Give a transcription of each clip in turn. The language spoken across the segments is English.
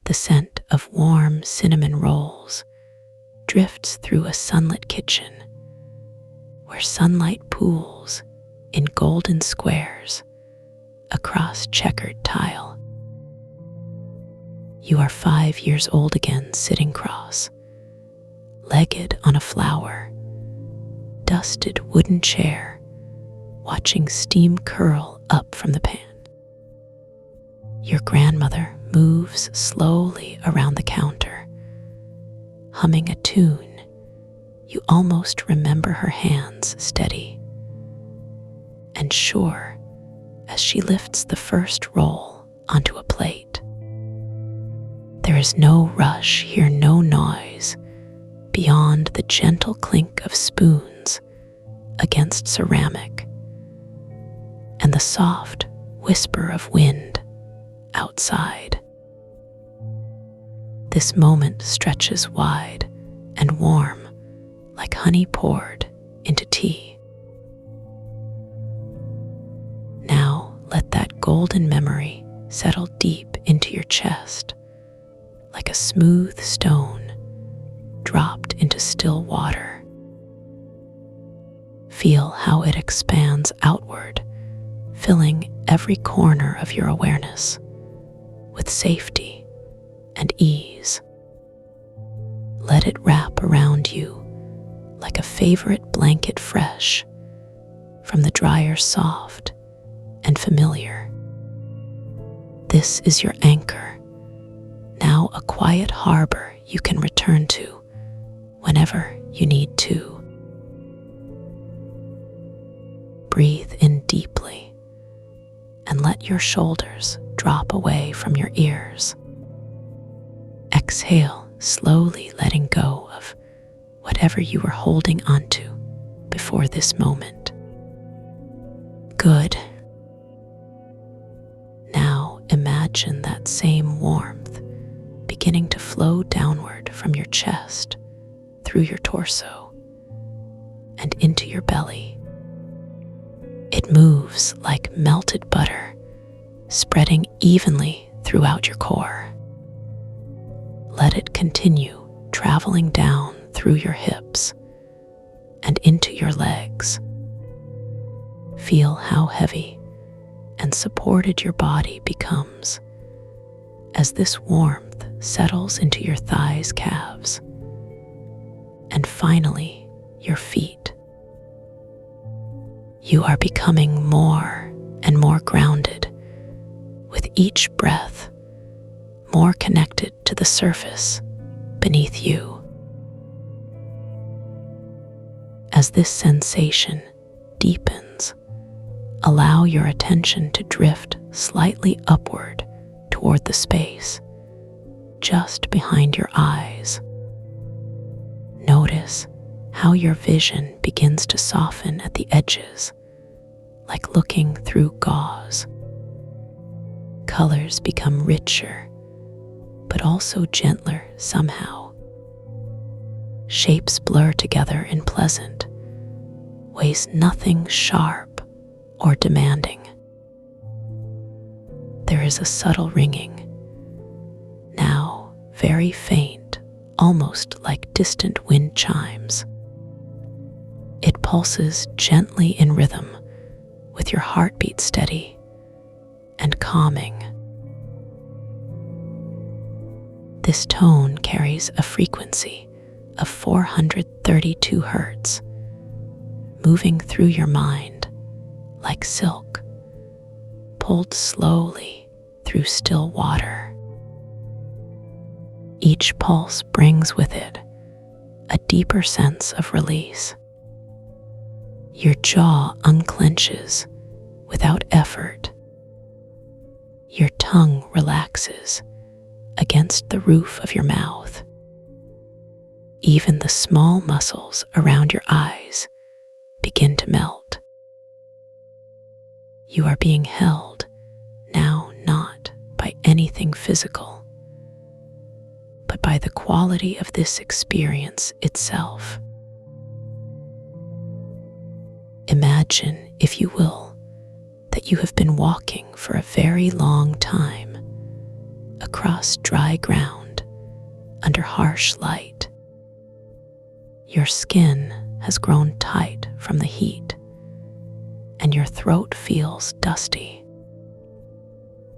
The scent of warm cinnamon rolls drifts through a sunlit kitchen where sunlight pools in golden squares across checkered tile. You are 5 years old again, sitting cross-legged on a flour-dusted wooden chair, watching steam curl up from the pan. Your grandmother moves slowly around the counter, humming a tune. You almost remember her hands steady and sure as she lifts the first roll onto a plate. There is no rush here, no noise beyond the gentle clink of spoons against ceramic and the soft whisper of wind outside. This moment stretches wide and warm, like honey poured into tea. Now let that golden memory settle deep into your chest, like a smooth stone dropped into still water. Feel how it expands outward, filling every corner of your awareness with safety and ease. Let it wrap around you like a favorite blanket, fresh from the dryer, soft and familiar. This is your anchor, now a quiet harbor you can return to whenever you need to. Breathe in deeply and let your shoulders drop away from your ears. Exhale, slowly letting go of whatever you were holding onto before this moment. Good. Now imagine that same warmth beginning to flow downward from your chest, through your torso, and into your belly. It moves like melted butter, spreading evenly throughout your core. Let it continue traveling down through your hips and into your legs. Feel how heavy and supported your body becomes as this warmth settles into your thighs, calves, and finally your feet. You are becoming more and more grounded with each breath, more connected to the surface beneath you. As this sensation deepens, allow your attention to drift slightly upward toward the space just behind your eyes. Notice how your vision begins to soften at the edges, like looking through gauze. Colors become richer, but also gentler somehow. Shapes blur together in pleasant ways, nothing sharp or demanding. There is a subtle ringing, now very faint, almost like distant wind chimes. It pulses gently in rhythm, with your heartbeat steady and calming. This tone carries a frequency of 432 hertz, moving through your mind like silk, pulled slowly through still water. Each pulse brings with it a deeper sense of release. Your jaw unclenches without effort. Your tongue relaxes against the roof of your mouth. Even the small muscles around your eyes begin to melt. You are being held now not by anything physical, but by the quality of this experience itself. Imagine, if you will, that you have been walking for a very long time, across dry ground under harsh light. Your skin has grown tight from the heat, and your throat feels dusty.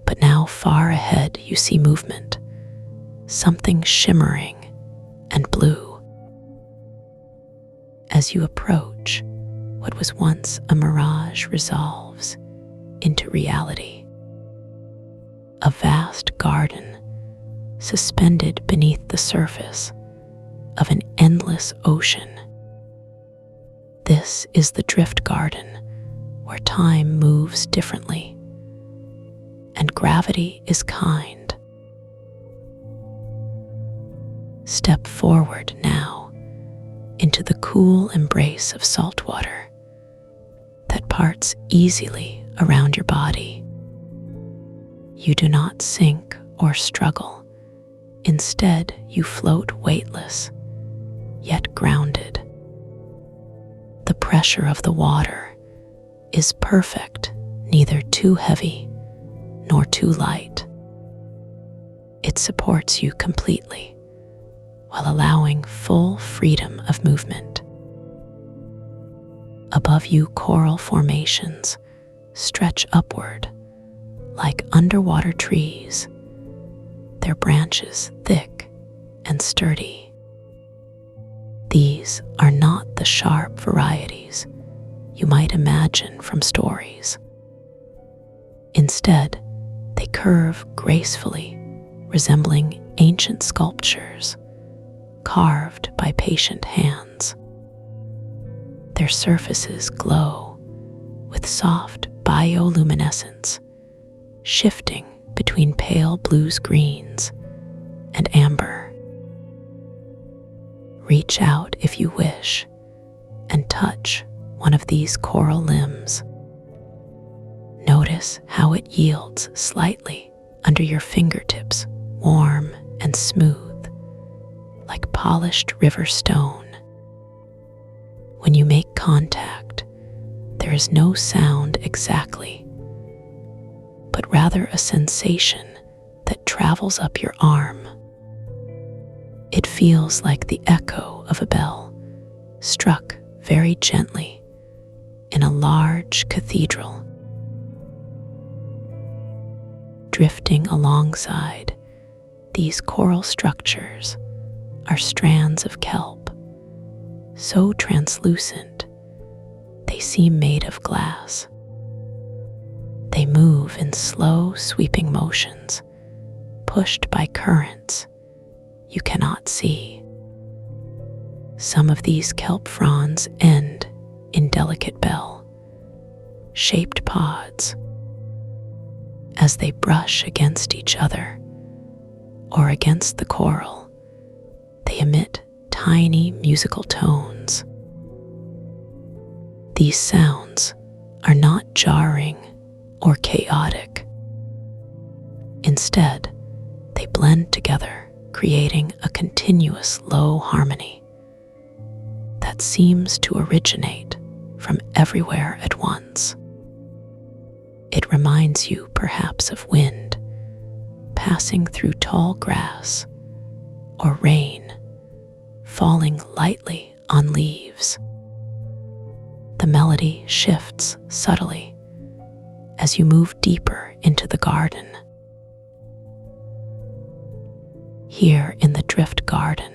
But now far ahead you see movement, something shimmering and blue. As you approach, what was once a mirage resolves into reality. A vast garden suspended beneath the surface of an endless ocean. This is the drift garden, where time moves differently and gravity is kind. Step forward now into the cool embrace of salt water that parts easily around your body. You do not sink or struggle. Instead, you float weightless, yet grounded. The pressure of the water is perfect, neither too heavy nor too light. It supports you completely while allowing full freedom of movement. Above you, coral formations stretch upward like underwater trees, their branches thick and sturdy. These are not the sharp varieties you might imagine from stories. Instead, they curve gracefully, resembling ancient sculptures carved by patient hands. Their surfaces glow with soft bioluminescence, shifting between pale blues, greens, and amber. Reach out if you wish and touch one of these coral limbs. Notice how it yields slightly under your fingertips, warm and smooth, like polished river stone. When you make contact, there is no sound exactly, but rather a sensation that travels up your arm. It feels like the echo of a bell struck very gently in a large cathedral. Drifting alongside these coral structures are strands of kelp, so translucent they seem made of glass. They move in slow, sweeping motions, pushed by currents you cannot see. Some of these kelp fronds end in delicate bell-shaped pods. As they brush against each other or against the coral, they emit tiny musical tones. These sounds are not jarring or chaotic. Instead, they blend together, creating a continuous low harmony that seems to originate from everywhere at once. It reminds you perhaps of wind passing through tall grass or rain falling lightly on leaves. The melody shifts subtly as you move deeper into the garden. Here in the drift garden,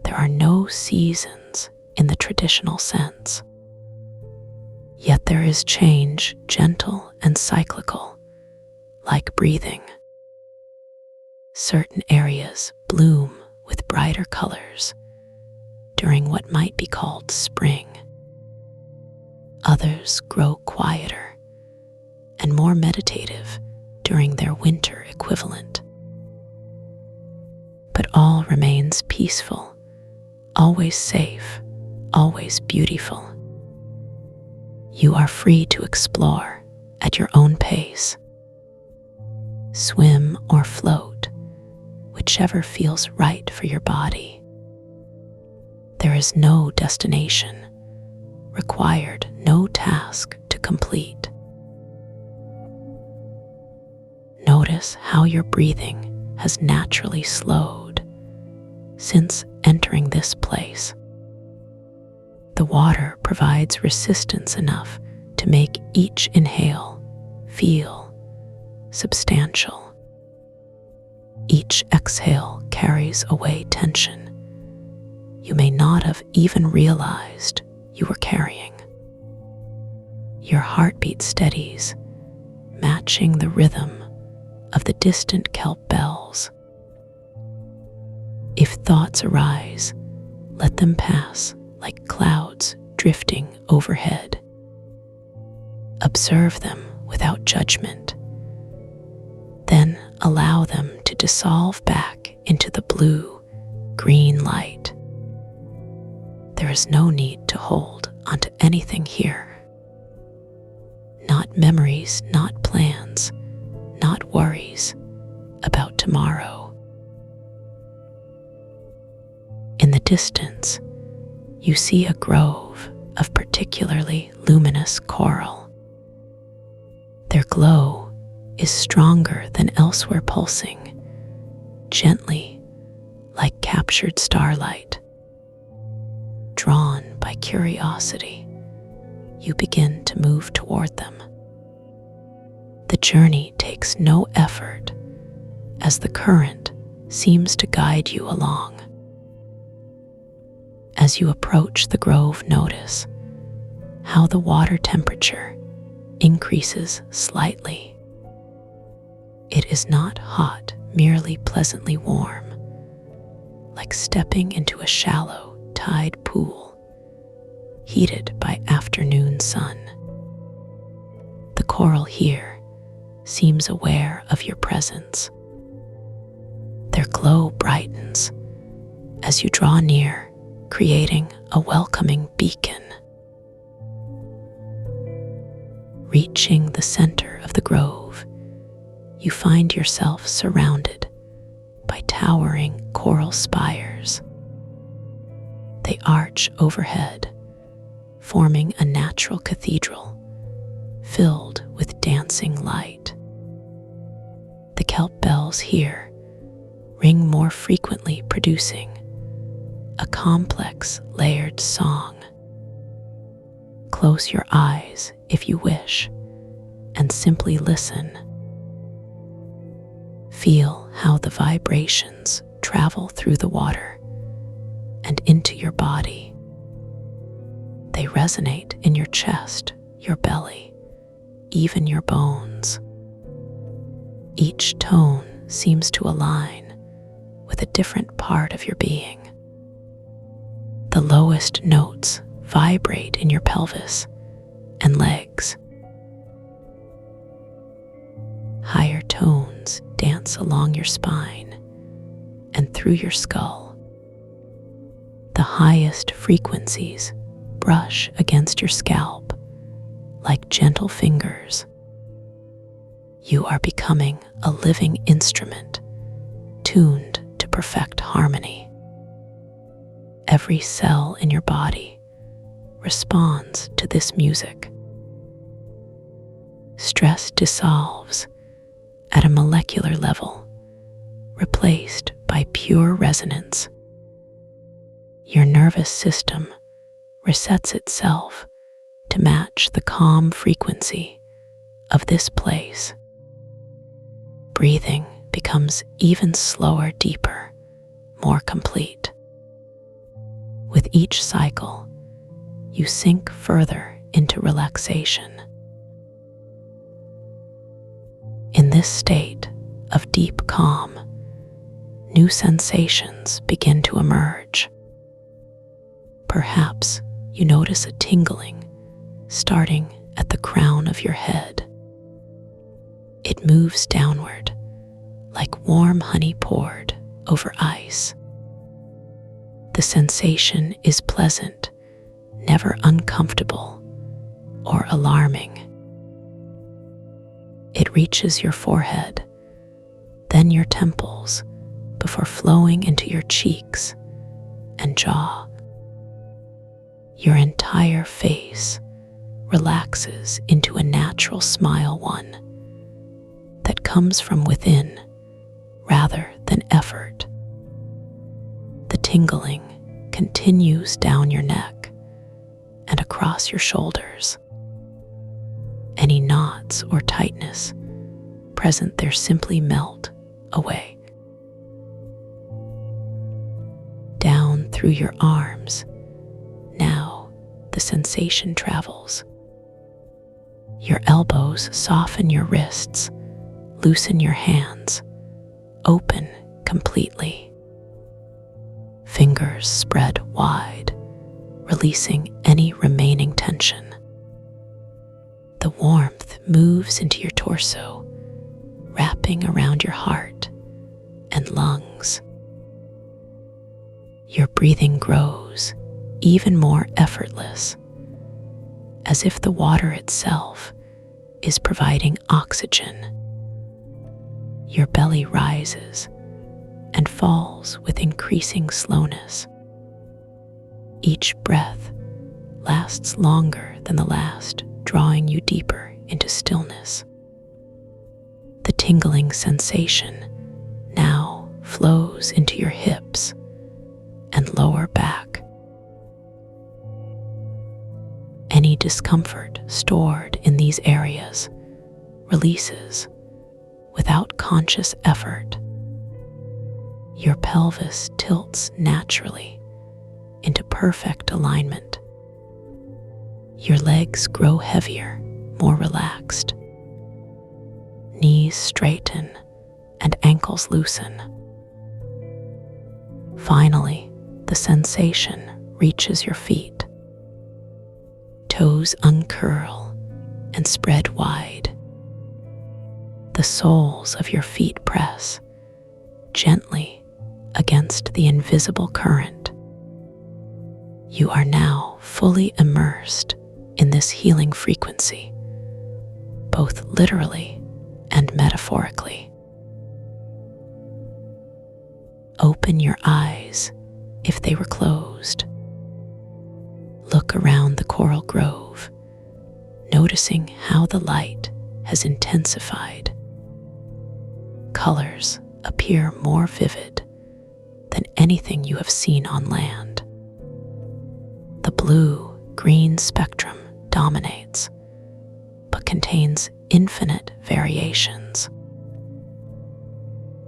there are no seasons in the traditional sense. Yet there is change, gentle and cyclical, like breathing. Certain areas bloom with brighter colors during what might be called spring. Others grow quieter and more meditative during their winter equivalent. But all remains peaceful, always safe, always beautiful. You are free to explore at your own pace. Swim or float, whichever feels right for your body. There is no destination required, no task to complete. Notice notice how your breathing has naturally slowed since entering this place. The water provides resistance enough to make each inhale feel substantial. Each exhale carries away tension you may not have even realized you were carrying. Your heartbeat steadies, matching the rhythm of the distant kelp bells. If thoughts arise, let them pass like clouds drifting overhead. Observe them without judgment. Then allow them to dissolve back into the blue-green light. There is no need to hold onto anything here. Not memories, not plans, not worries about tomorrow. In the distance, you see a grove of particularly luminous coral. Their glow is stronger than elsewhere, pulsing gently like captured starlight. Drawn by curiosity, you begin to move toward them. The journey takes no effort as the current seems to guide you along. As you approach the grove, notice how the water temperature increases slightly. It is not hot, merely pleasantly warm, like stepping into a shallow tide pool, heated by afternoon sun. The coral here seems aware of your presence. Their glow brightens as you draw near, creating a welcoming beacon. Reaching the center of the grove, you find yourself surrounded by towering coral spires. They arch overhead, forming a natural cathedral filled with dancing light. The kelp bells here ring more frequently, producing a complex, layered song. Close your eyes if you wish, and simply listen. Feel how the vibrations travel through the water and into your body. They resonate in your chest, your belly, even your bones. Each tone seems to align with a different part of your being. The lowest notes vibrate in your pelvis and legs. Higher tones dance along your spine and through your skull. The highest frequencies brush against your scalp like gentle fingers. You are becoming a living instrument, tuned to perfect harmony. Every cell in your body responds to this music. Stress dissolves at a molecular level, replaced by pure resonance. Your nervous system resets itself to match the calm frequency of this place. Breathing becomes even slower, deeper, more complete. With each cycle, you sink further into relaxation. In this state of deep calm, new sensations begin to emerge. Perhaps you notice a tingling starting at the crown of your head. It moves downward like warm honey poured over ice. The sensation is pleasant, never uncomfortable or alarming. It reaches your forehead, then your temples, before flowing into your cheeks and jaw. Your entire face relaxes into a natural smile, one that comes from within rather than effort. The tingling continues down your neck and across your shoulders. Any knots or tightness present there simply melt away. Down through your arms, now the sensation travels. Your elbows soften your wrists, loosen your hands, open completely. Fingers spread wide, releasing any remaining tension. The warmth moves into your torso, wrapping around your heart and lungs. Your breathing grows even more effortless, as if the water itself is providing oxygen. Your belly rises and falls with increasing slowness. Each breath lasts longer than the last, drawing you deeper into stillness. The tingling sensation now flows into your hips and lower back. Any discomfort stored in these areas releases without conscious effort. Your pelvis tilts naturally into perfect alignment. Your legs grow heavier, more relaxed. Knees straighten and ankles loosen. Finally, the sensation reaches your feet. Toes uncurl and spread wide. The soles of your feet press gently against the invisible current. You are now fully immersed in this healing frequency, both literally and metaphorically. Open your eyes if they were closed. Look around the coral grove, noticing how the light has intensified. Colors appear more vivid than anything you have seen on land. The blue-green spectrum dominates, but contains infinite variations.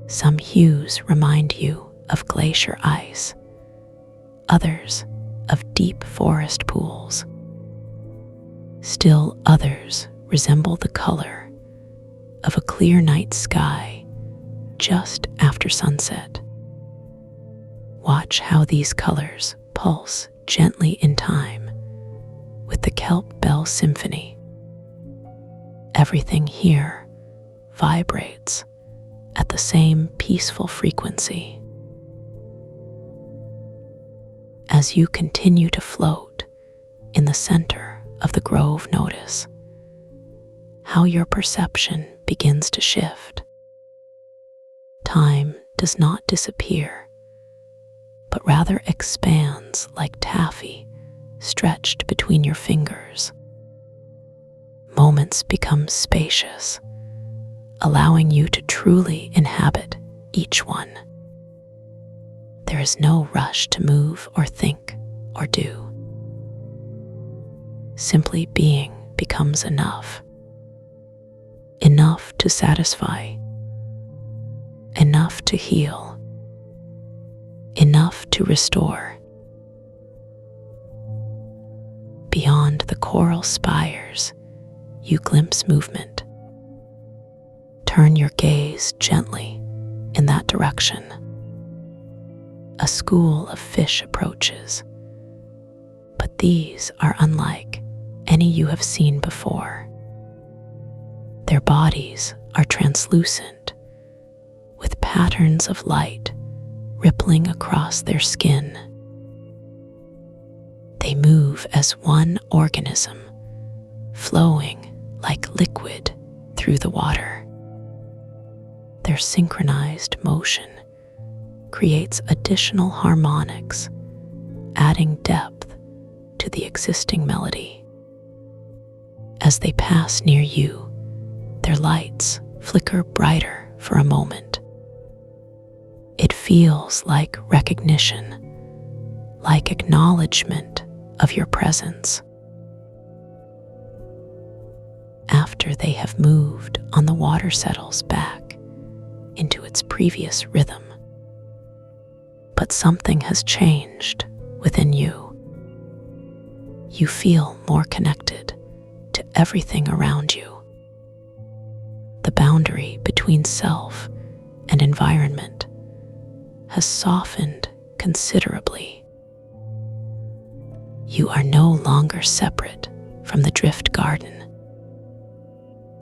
Some hues remind you of glacier ice, others of deep forest pools. Still others resemble the color of a clear night sky just after sunset. Watch how these colors pulse gently in time with the kelp bell symphony. Everything here vibrates at the same peaceful frequency. As you continue to float in the center of the grove, notice how your perception begins to shift. Time does not disappear, but rather expands like taffy stretched between your fingers. Moments become spacious, allowing you to truly inhabit each one. There is no rush to move or think or do. Simply being becomes enough. Enough to satisfy. Enough to heal. Enough to restore. Beyond the coral spires, you glimpse movement. Turn your gaze gently in that direction. A school of fish approaches, but these are unlike any you have seen before. Their bodies are translucent, with patterns of light rippling across their skin. They move as one organism, flowing like liquid through the water. Their synchronized motion creates additional harmonics, adding depth to the existing melody. As they pass near you, their lights flicker brighter for a moment. It feels like recognition, like acknowledgement of your presence. After they have moved on, the water settles back into its previous rhythm. But something has changed within you. You feel more connected to everything around you. The boundary between self and environment has softened considerably. You are no longer separate from the drift garden.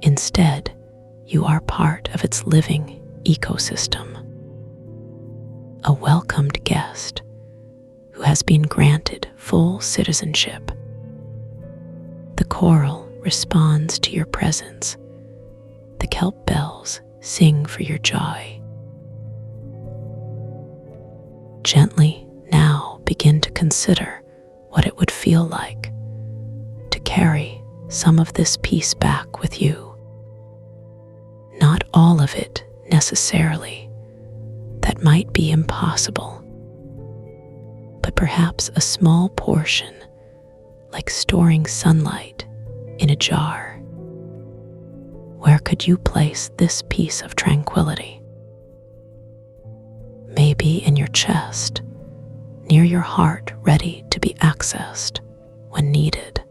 Instead, you are part of its living ecosystem, a welcomed guest who has been granted full citizenship. The coral responds to your presence. The kelp bells sing for your joy. Gently now begin to consider what it would feel like to carry some of this peace back with you. Not all of it necessarily. That might be impossible. But perhaps a small portion, like storing sunlight in a jar. Where could you place this piece of tranquility? Maybe in your chest, near your heart, ready to be accessed when needed.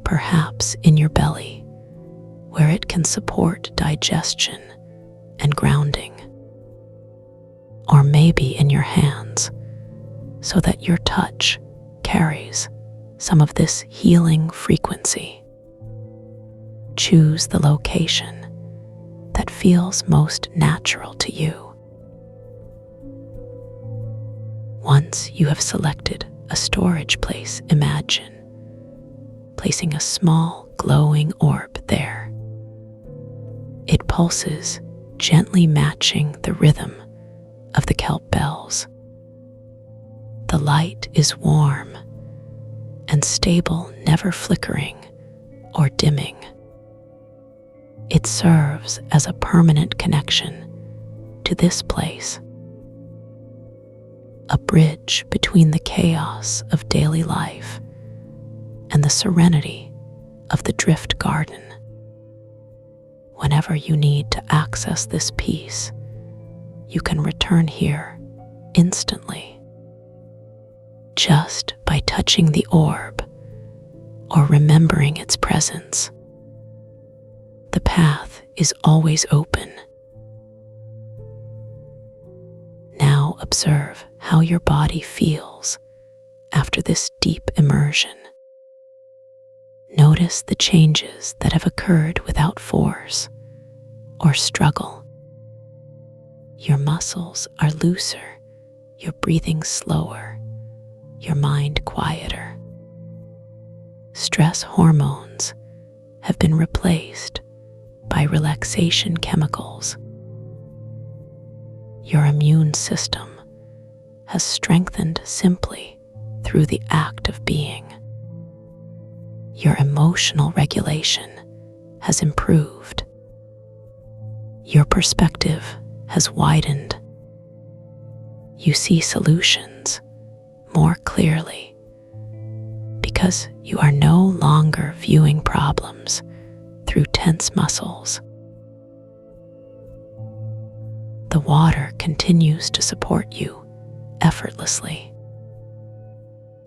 Perhaps in your belly, where it can support digestion and grounding. Or maybe in your hands, so that your touch carries some of this healing frequency. Choose the location that feels most natural to you. Once you have selected a storage place, imagine placing a small glowing orb there. It pulses, gently matching the rhythm of the kelp bells. The light is warm and stable, never flickering or dimming. It serves as a permanent connection to this place, a bridge between the chaos of daily life and the serenity of the drift garden. Whenever you need to access this peace, you can return here instantly, just by touching the orb or remembering its presence. The path is always open. Now observe how your body feels after this deep immersion. Notice the changes that have occurred without force or struggle. Your muscles are looser, your breathing slower, your mind quieter. Stress hormones have been replaced by relaxation chemicals. Your immune system has strengthened simply through the act of being. Your emotional regulation has improved. Your perspective has widened. You see solutions more clearly because you are no longer viewing problems through tense muscles. The water continues to support you effortlessly.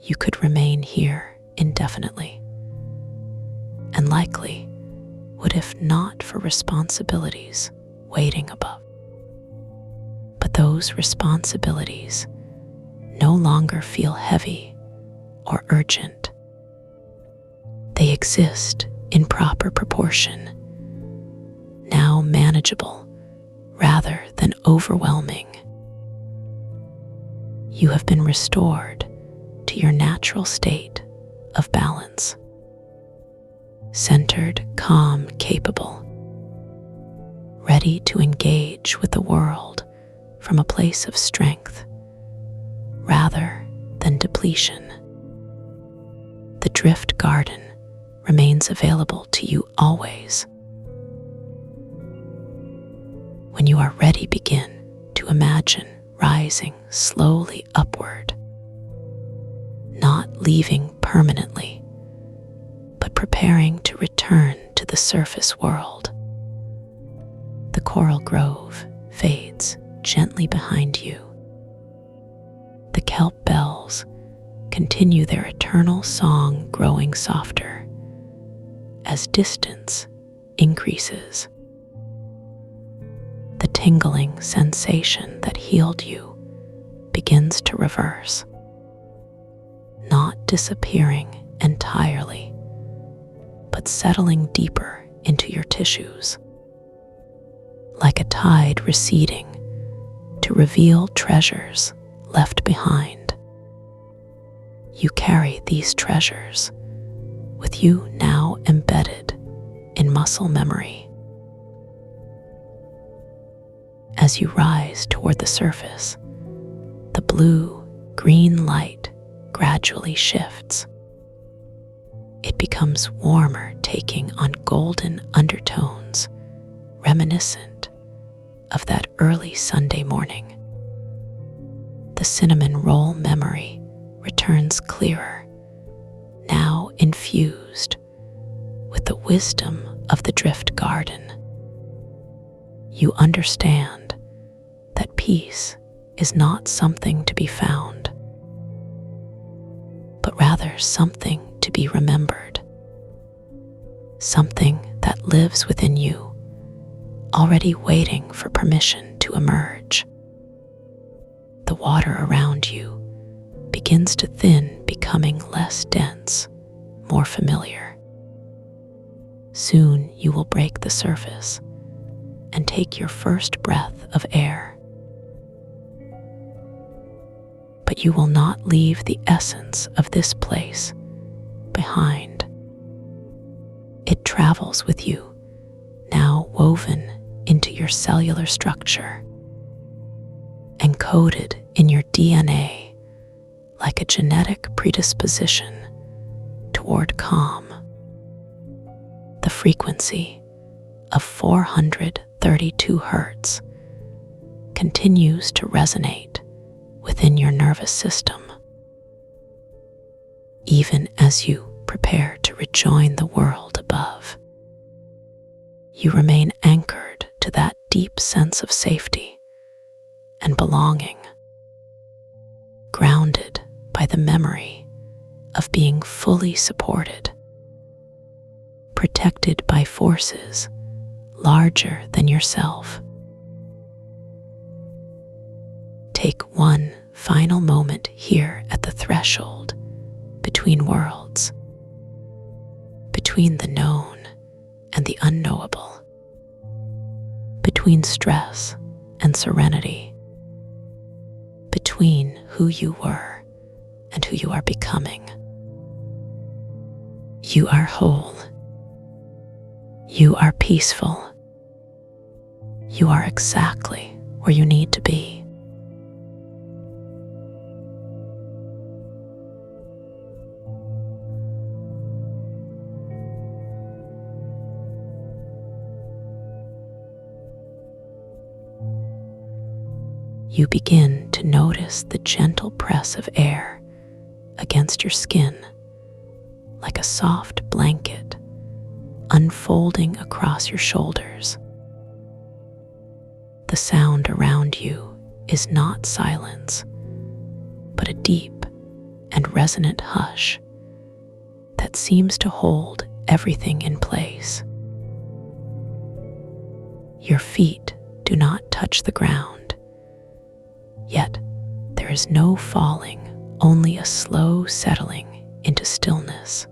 You could remain here indefinitely, and likely would if not for responsibilities waiting above. But those responsibilities no longer feel heavy or urgent. They exist in proper proportion, now manageable rather than overwhelming. You have been restored to your natural state of balance. Centered, calm, capable, ready to engage with the world from a place of strength rather than depletion. The drift garden remains available to you always. When you are ready, begin to imagine rising slowly upward, not leaving permanently, but preparing to return to the surface world. The coral grove fades gently behind you. The kelp bells continue their eternal song, growing softer as distance increases. The tingling sensation that healed you begins to reverse, not disappearing entirely, but settling deeper into your tissues, like a tide receding to reveal treasures left behind. You carry these treasures with you, now embedded in muscle memory. As you rise toward the surface, the blue-green light gradually shifts. It becomes warmer, taking on golden undertones, reminiscent of that early Sunday morning. The cinnamon roll memory returns clearer, now infused with the wisdom of the drift garden. You understand that peace is not something to be found, but rather something to be remembered, something that lives within you, already waiting for permission to emerge. The water around you begins to thin, becoming less dense, more familiar. Soon you will break the surface and take your first breath of air. But you will not leave the essence of this place behind. It travels with you, now woven into your cellular structure, encoded in your DNA like a genetic predisposition toward calm. The frequency of 432 hertz continues to resonate within your nervous system, even as you prepare to rejoin the world above. You remain anchored to that deep sense of safety and belonging, grounded by the memory of being fully supported, protected by forces larger than yourself. Take one final moment here at the threshold between worlds, between the known and the unknowable, between stress and serenity, between who you were and who you are becoming. You are whole. You are peaceful. You are exactly where you need to be. You begin to notice the gentle press of air against your skin, like a soft blanket unfolding across your shoulders. The sound around you is not silence, but a deep and resonant hush that seems to hold everything in place. Your feet do not touch the ground, yet there is no falling, only a slow settling into stillness.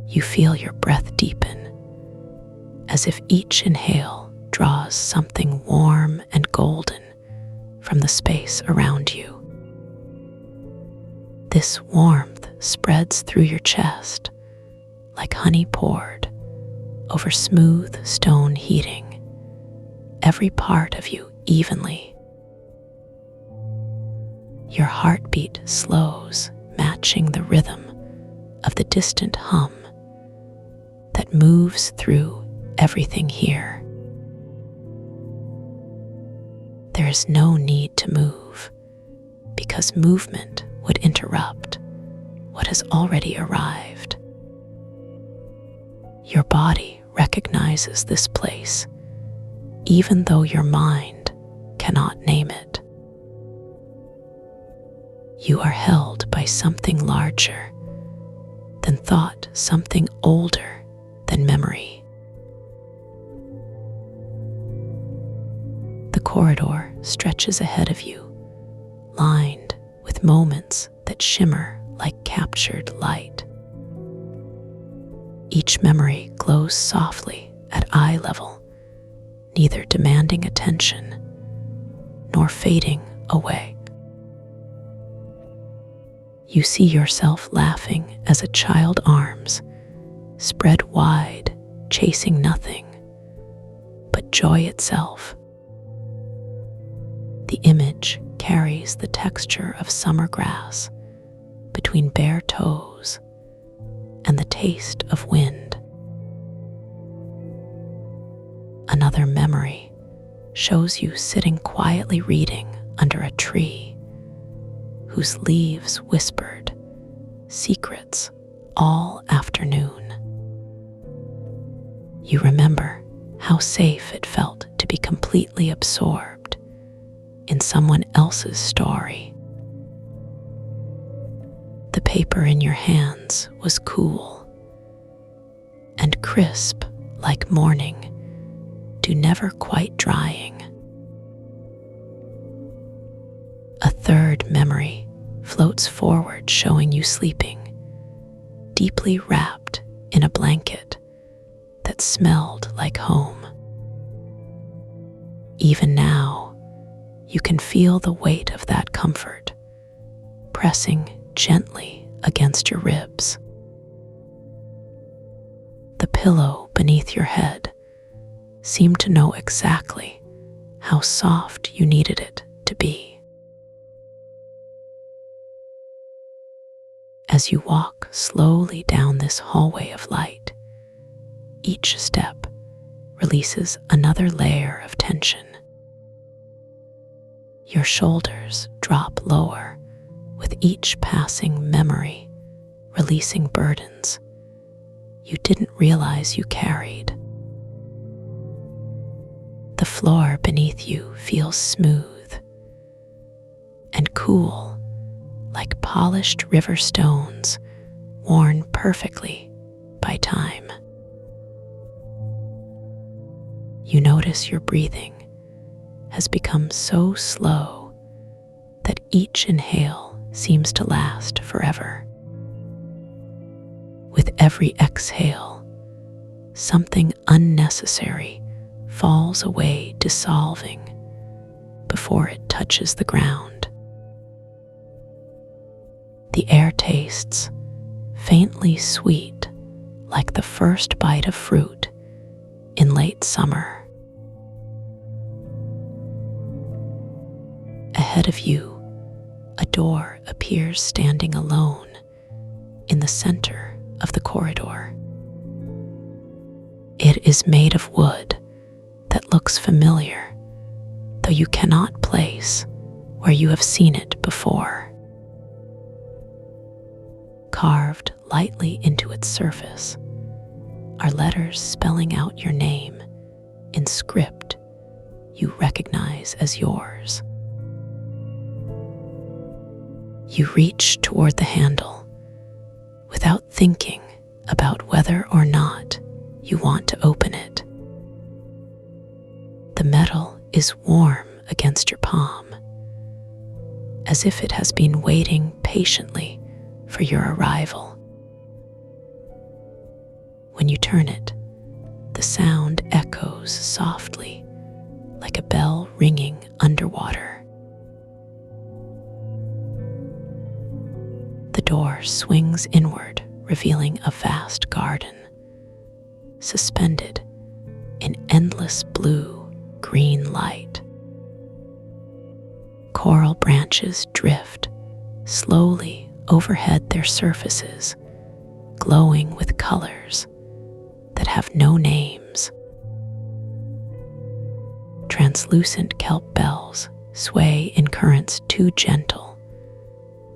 You feel your breath deepen, as if each inhale draws something warm and golden from the space around you. This warmth spreads through your chest like honey poured over smooth stone, heating every part of you evenly. Your heartbeat slows, matching the rhythm of the distant hum that moves through everything here. There is no need to move, because movement would interrupt what has already arrived. Your body recognizes this place, even though your mind cannot name it. You are held by something larger than thought, something older than memory. The corridor stretches ahead of you, lined with moments that shimmer like captured light. Each memory glows softly at eye level, neither demanding attention nor fading away. You see yourself laughing as a child's arms spread wide, chasing nothing but joy itself. The image carries the texture of summer grass between bare toes and the taste of wind. Another memory shows you sitting quietly reading under a tree whose leaves whispered secrets all afternoon. You remember how safe it felt to be completely absorbed in someone else's story. The paper in your hands was cool and crisp like morning dew never quite drying. A third memory floats forward, showing you sleeping, deeply wrapped in a blanket that smelled like home. Even now, you can feel the weight of that comfort pressing gently against your ribs. The pillow beneath your head seemed to know exactly how soft you needed it to be. As you walk slowly down this hallway of light, each step releases another layer of tension. Your shoulders drop lower with each passing memory, releasing burdens you didn't realize you carried. The floor beneath you feels smooth and cool, like polished river stones worn perfectly by time. You notice your breathing has become so slow that each inhale seems to last forever. With every exhale, something unnecessary falls away, dissolving before it touches the ground. The air tastes faintly sweet, like the first bite of fruit in late summer. Ahead of you, a door appears standing alone in the center of the corridor. It is made of wood that looks familiar, though you cannot place where you have seen it before. Carved lightly into its surface are letters spelling out your name in script you recognize as yours. You reach toward the handle without thinking about whether or not you want to open it. The metal is warm against your palm, as if it has been waiting patiently for your arrival. When you turn it, the sound echoes softly, like a bell ringing underwater. The door swings inward, revealing a vast garden, suspended in endless blue-green light. Coral branches drift slowly overhead, their surfaces glowing with colors that have no names. Translucent kelp bells sway in currents too gentle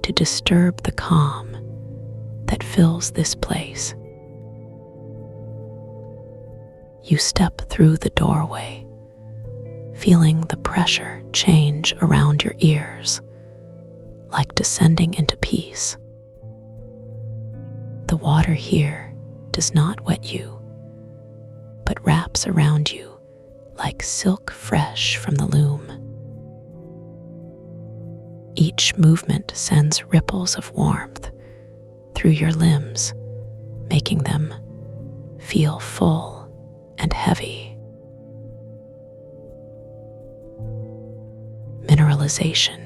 to disturb the calm that fills this place. You step through the doorway, feeling the pressure change around your ears, like descending into peace. The water here does not wet you, but wraps around you like silk fresh from the loom. Each movement sends ripples of warmth through your limbs, making them feel full and heavy. Mineralization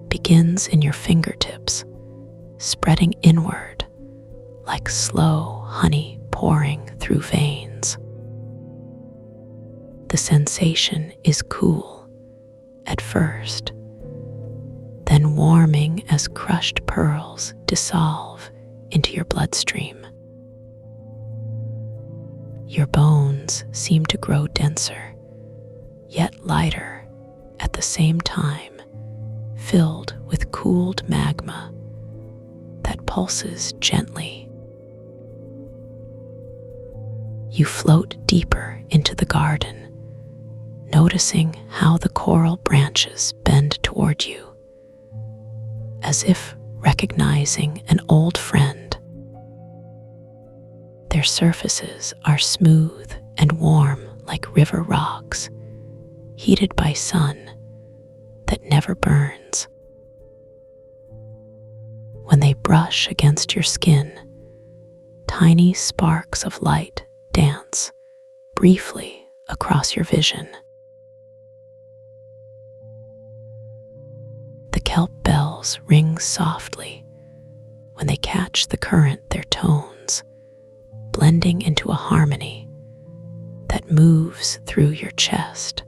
begins in your fingertips, spreading inward like slow honey pouring through veins. The sensation is cool at first, then warming as crushed pearls dissolve into your bloodstream. Your bones seem to grow denser, yet lighter at the same time, filled with cooled magma that pulses gently. You float deeper into the garden, noticing how the coral branches bend toward you, as if recognizing an old friend. Their surfaces are smooth and warm like river rocks, heated by sun that never burns. When they brush against your skin, tiny sparks of light dance briefly across your vision. The kelp bells ring softly when they catch the current, their tones blending into a harmony that moves through your chest.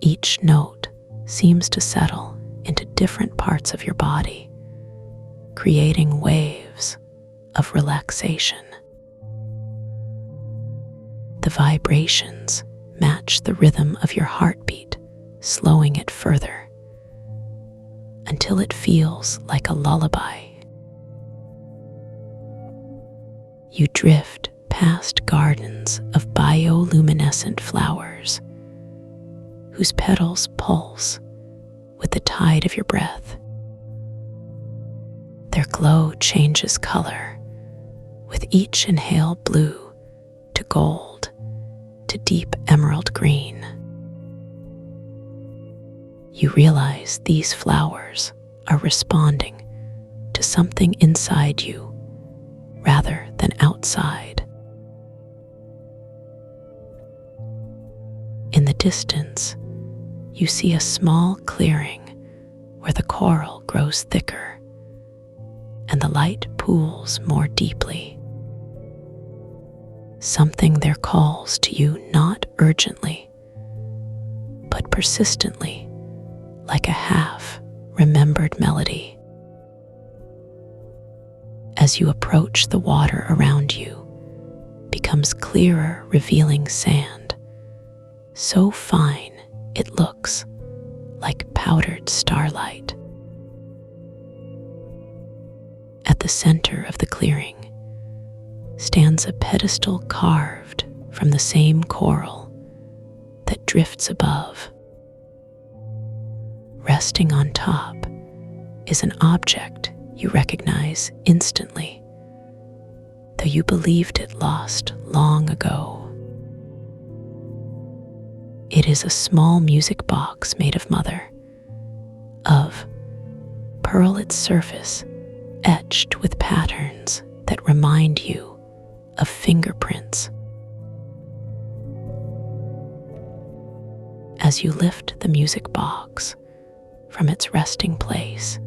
Each note seems to settle into different parts of your body, creating waves of relaxation. The vibrations match the rhythm of your heartbeat, slowing it further until it feels like a lullaby. You drift past gardens of bioluminescent flowers whose petals pulse with the tide of your breath. Their glow changes color with each inhale, blue to gold to deep emerald green. You realize these flowers are responding to something inside you rather than outside. In the distance, you see a small clearing where the coral grows thicker and the light pools more deeply. Something there calls to you not urgently, but persistently, like a half-remembered melody. As you approach, the water around you becomes clearer, revealing sand, so fine it looks like powdered starlight. At the center of the clearing stands a pedestal carved from the same coral that drifts above. Resting on top is an object you recognize instantly, though you believed it lost long ago. It is a small music box made of pearl, its surface etched with patterns that remind you of fingerprints. As you lift the music box from its resting place,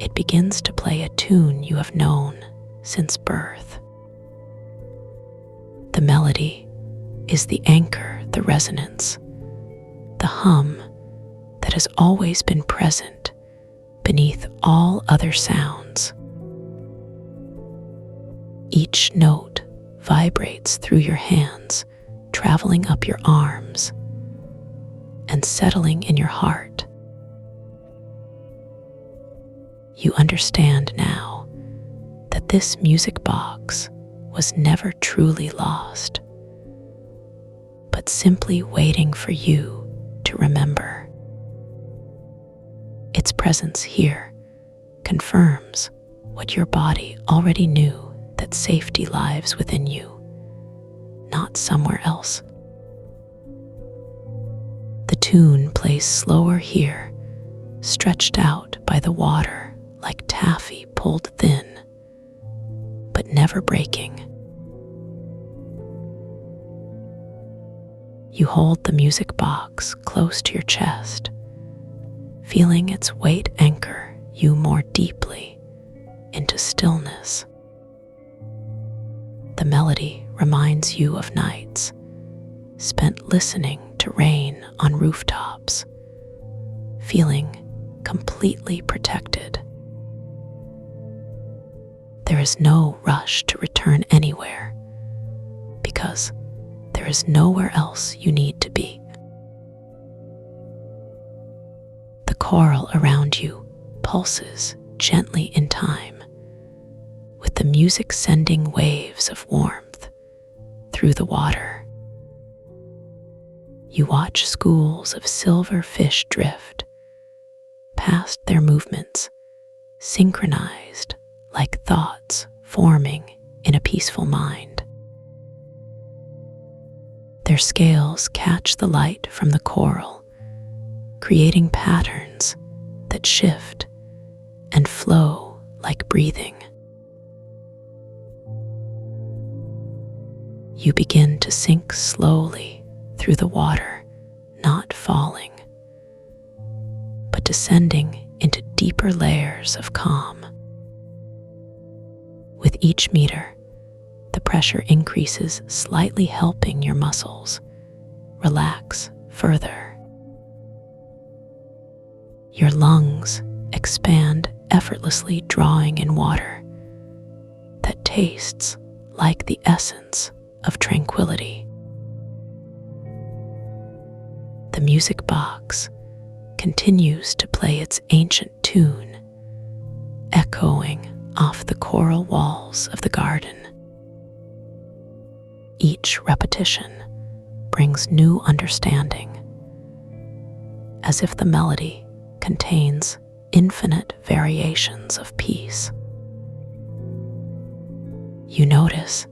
it begins to play a tune you have known since birth. The melody is the anchor, the resonance, the hum that has always been present beneath all other sounds. Each note vibrates through your hands, traveling up your arms, and settling in your heart. You understand now that this music box was never truly lost, but simply waiting for you to remember. Its presence here confirms what your body already knew, that safety lies within you, not somewhere else. The tune plays slower here, stretched out by the water like taffy pulled thin, but never breaking. You hold the music box close to your chest, feeling its weight anchor you more deeply into stillness. The melody reminds you of nights spent listening to rain on rooftops, feeling completely protected. There is no rush to return anywhere, because there is nowhere else you need to be. The coral around you pulses gently in time, with the music sending waves of warmth through the water. You watch schools of silver fish drift past, their movements synchronized like thoughts forming in a peaceful mind. Their scales catch the light from the coral, creating patterns that shift and flow like breathing. You begin to sink slowly through the water, not falling, but descending into deeper layers of calm. With each meter, the pressure increases, slightly helping your muscles relax further. Your lungs expand effortlessly, drawing in water that tastes like the essence of tranquility. The music box continues to play its ancient tune, echoing off the coral walls of the garden. Each repetition brings new understanding, as if the melody contains infinite variations of peace. You notice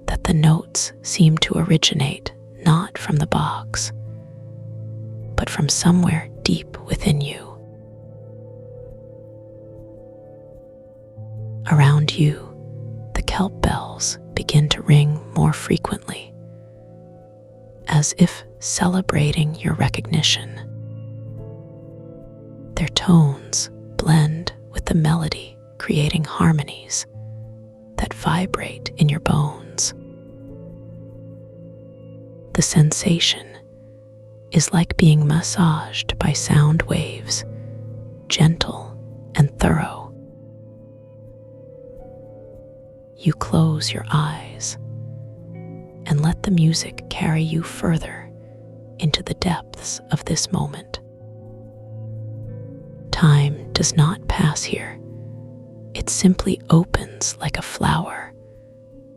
that the notes seem to originate not from the box, but from somewhere deep within you. Around you, the kelp bells begin to ring more frequently, as if celebrating your recognition. Their tones blend with the melody, creating harmonies that vibrate in your bones. The sensation is like being massaged by sound waves, gentle and thorough. You close your eyes and let the music carry you further into the depths of this moment. Time does not pass here. It simply opens like a flower,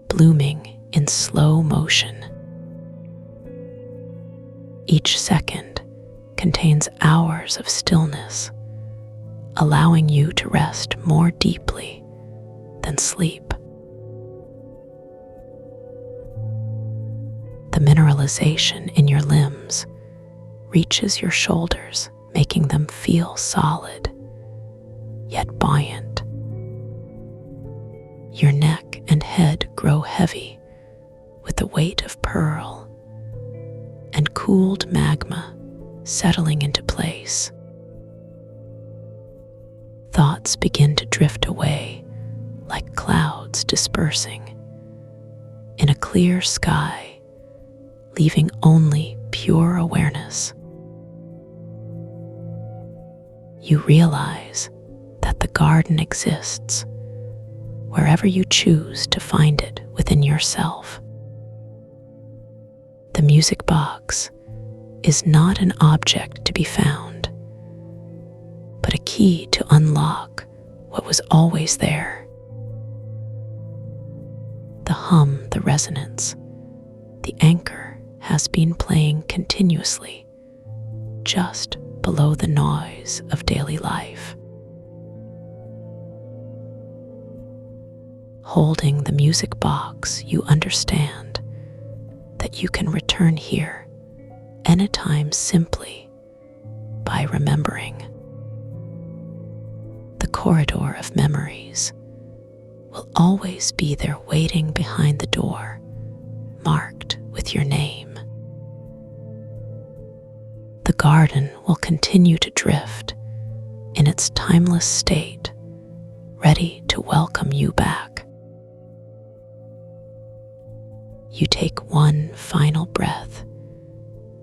blooming in slow motion. Each second contains hours of stillness, allowing you to rest more deeply than sleep. The mineralization in your limbs reaches your shoulders, making them feel solid, yet buoyant. Your neck and head grow heavy with the weight of pearl and cooled magma settling into place. Thoughts begin to drift away like clouds dispersing in a clear sky, leaving only pure awareness. You realize that the garden exists wherever you choose to find it within yourself. The music box is not an object to be found, but a key to unlock what was always there. The hum, the resonance, the anchor has been playing continuously, just below the noise of daily life. Holding the music box, you understand that you can return here anytime simply by remembering. The corridor of memories will always be there waiting behind the door, marked with your name. The garden will continue to drift in its timeless state, ready to welcome you back. You take one final breath,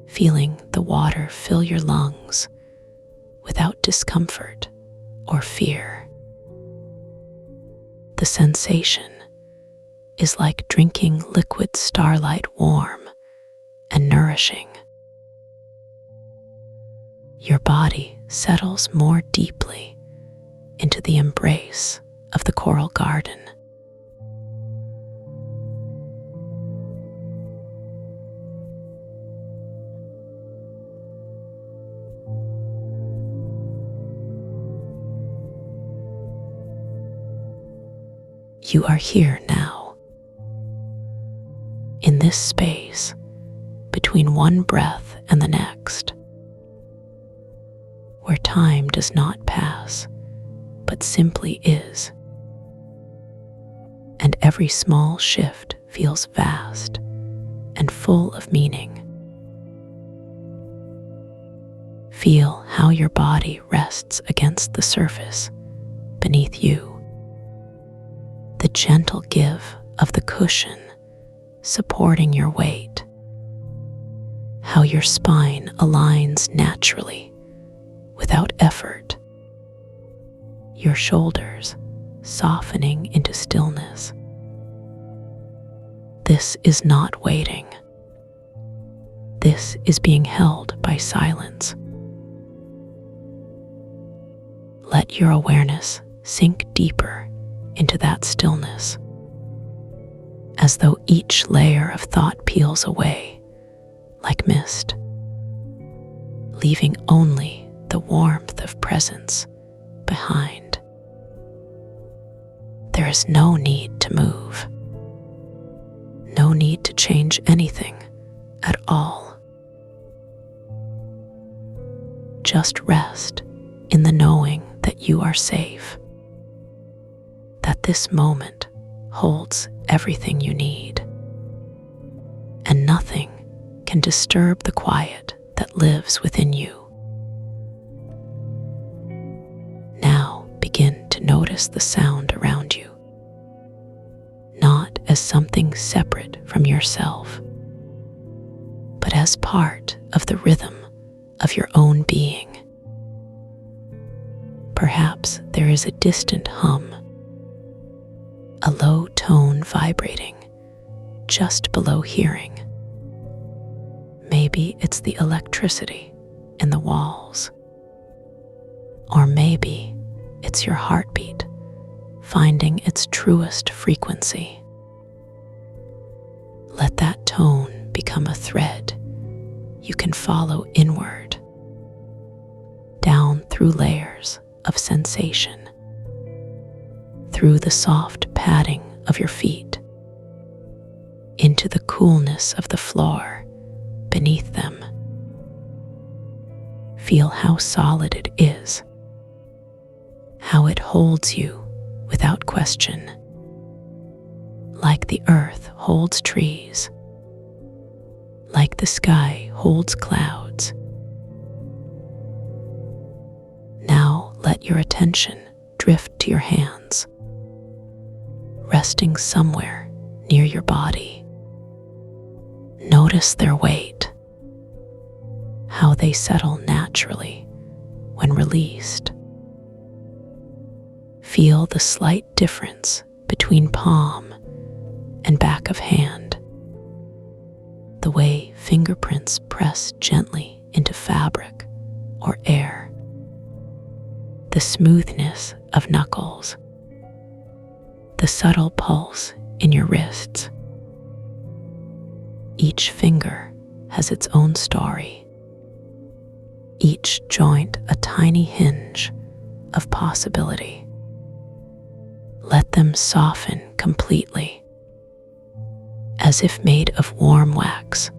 feeling the water fill your lungs without discomfort or fear. The sensation is like drinking liquid starlight, warm and nourishing. Your body settles more deeply into the embrace of the coral garden. You are here now, in this space between one breath and the next, where time does not pass, but simply is, and every small shift feels vast and full of meaning. Feel how your body rests against the surface beneath you. The gentle give of the cushion supporting your weight. How your spine aligns naturally without effort. Your shoulders softening into stillness. This is not waiting. This is being held by silence. Let your awareness sink deeper into that stillness, as though each layer of thought peels away like mist, leaving only the warmth of presence behind. There is no need to move, no need to change anything at all. Just rest in the knowing that you are safe, that this moment holds everything you need, and nothing can disturb the quiet that lives within you. Now begin to notice the sound around you, not as something separate from yourself, but as part of the rhythm of your own being. Perhaps there is a distant hum, a low tone vibrating just below hearing. Maybe it's the electricity in the walls, or maybe it's your heartbeat finding its truest frequency. Let that tone become a thread you can follow inward, down through layers of sensation, through the soft padding of your feet, into the coolness of the floor beneath them. Feel how solid it is, how it holds you without question, like the earth holds trees, like the sky holds clouds. Now let your attention drift to your hands, resting somewhere near your body. Notice their weight, how they settle naturally when released. Feel the slight difference between palm and back of hand, the way fingerprints press gently into fabric or air. The smoothness of knuckles. The subtle pulse in your wrists. Each finger has its own story. Each joint a tiny hinge of possibility. Let them soften completely, as if made of warm wax,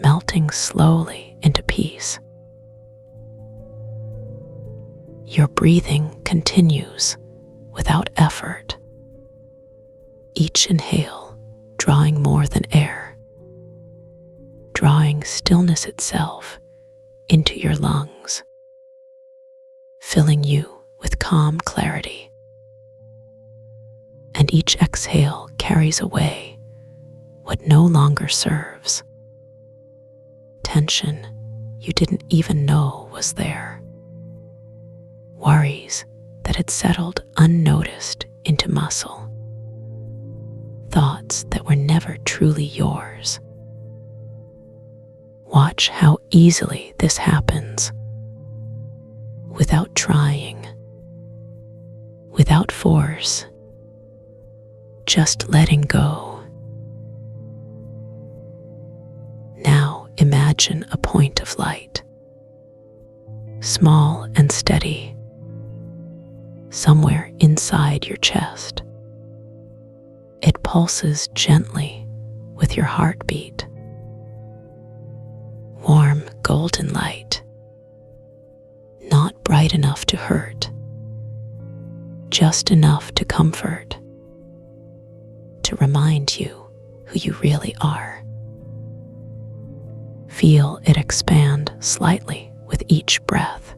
melting slowly into peace. Your breathing continues without effort, each inhale drawing more than air, drawing stillness itself into your lungs, filling you with calm clarity. And each exhale carries away what no longer serves, tension you didn't even know was there, worries that had settled unnoticed into muscle, thoughts that were never truly yours. Watch how easily this happens, without trying, without force, just letting go. Now imagine a point of light, small and steady, somewhere inside your chest. It pulses gently with your heartbeat. Warm golden light, not bright enough to hurt, just enough to comfort, to remind you who you really are. Feel it expand slightly with each breath,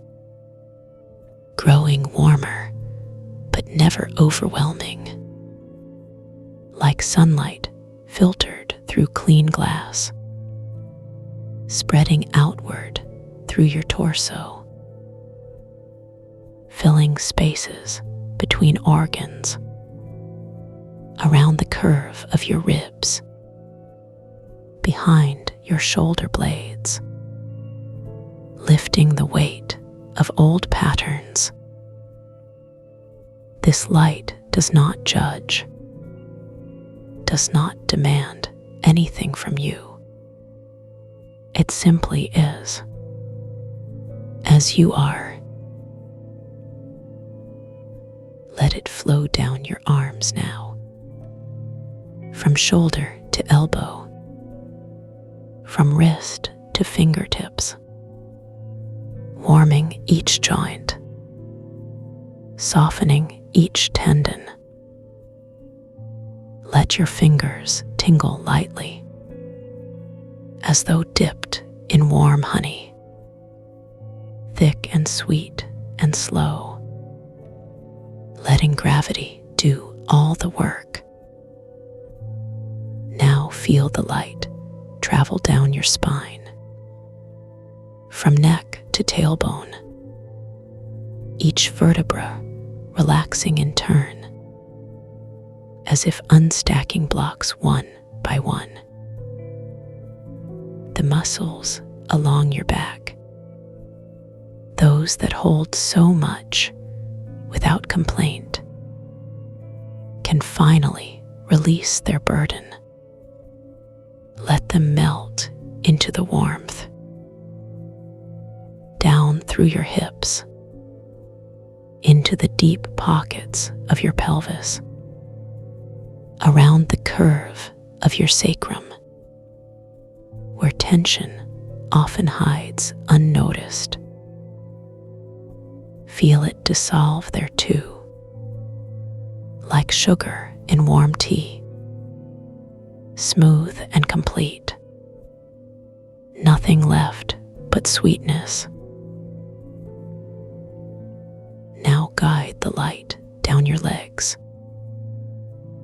growing warmer but never overwhelming, like sunlight filtered through clean glass, spreading outward through your torso, filling spaces between organs, around the curve of your ribs, behind your shoulder blades, lifting the weight of old patterns. This light does not judge, does not demand anything from you. It simply is, as you are. Let it flow down your arms now, from shoulder to elbow, from wrist to fingertips, warming each joint, softening each tendon. Let your fingers tingle lightly, as though dipped in warm honey, thick and sweet and slow, letting gravity do all the work. Now feel the light travel down your spine, from neck to tailbone, each vertebra relaxing in turn, as if unstacking blocks one by one. The muscles along your back, those that hold so much without complaint, can finally release their burden. Let them melt into the warmth, down through your hips, into the deep pockets of your pelvis, around the curve of your sacrum, where tension often hides unnoticed. Feel it dissolve there too, like sugar in warm tea, smooth and complete. Nothing left but sweetness. Now guide the light down your legs,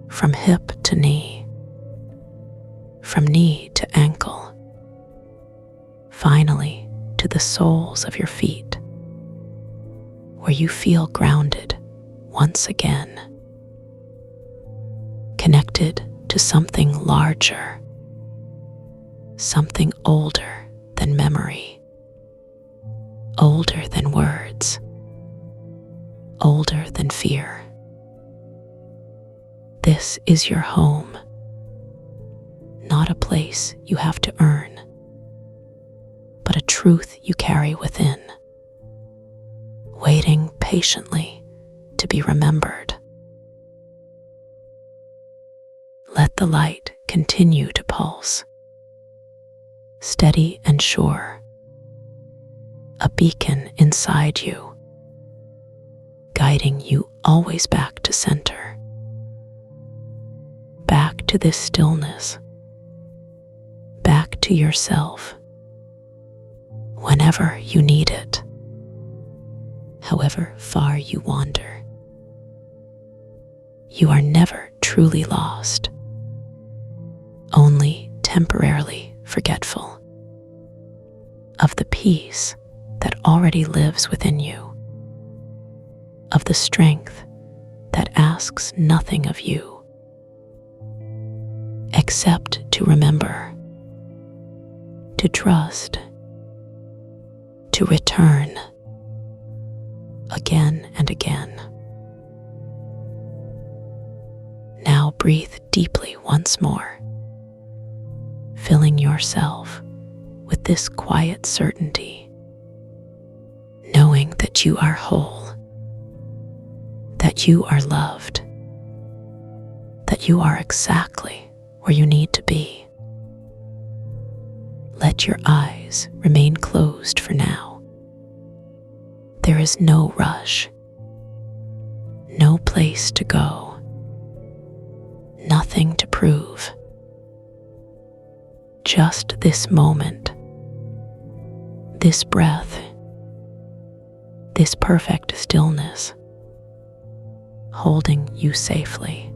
from hip to knee, from knee to ankle, finally to the soles of your feet, where you feel grounded once again, connected to something larger, something older than memory, older than words, older than fear. This is your home, not a place you have to earn, but a truth you carry within, waiting patiently to be remembered. Let the light continue to pulse, steady and sure, a beacon inside you, guiding you always back to center, back to this stillness, back to yourself, whenever you need it, however far you wander. You are never truly lost, only temporarily forgetful of the peace that already lives within you, of the strength that asks nothing of you except to remember, to trust, to return again and again. Now breathe deeply once more, filling yourself with this quiet certainty, knowing that you are whole, that you are loved, that you are exactly where you need to be. Let your eyes remain closed for now. There is no rush, no place to go, nothing to prove. Just this moment, this breath, this perfect stillness, holding you safely.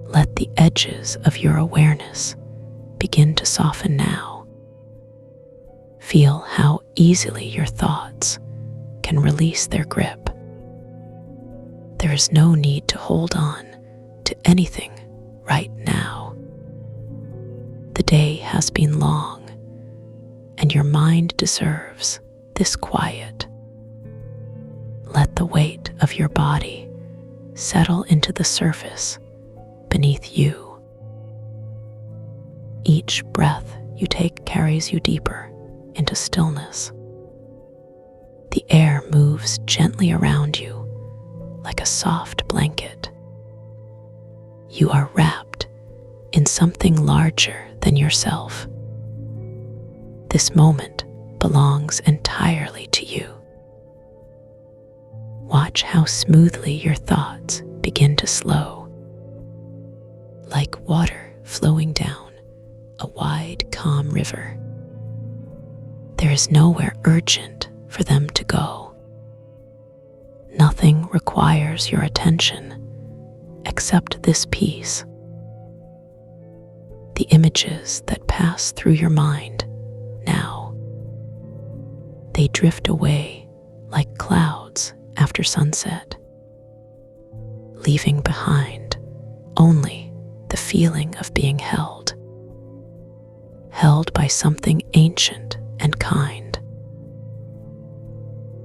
Let the edges of your awareness begin to soften now. Feel how easily your thoughts can release their grip. There is no need to hold on to anything right now. The day has been long, and your mind deserves this quiet. Let the weight of your body settle into the surface beneath you. Each breath you take carries you deeper into stillness. The air moves gently around you like a soft blanket. You are wrapped in something larger than yourself. This moment belongs entirely to you. Watch how smoothly your thoughts begin to slow, like water flowing down a wide, calm river. There is nowhere urgent for them to go. Nothing requires your attention except this peace. The images that pass through your mind now, they drift away like clouds after sunset, leaving behind only the feeling of being held by something ancient and kind.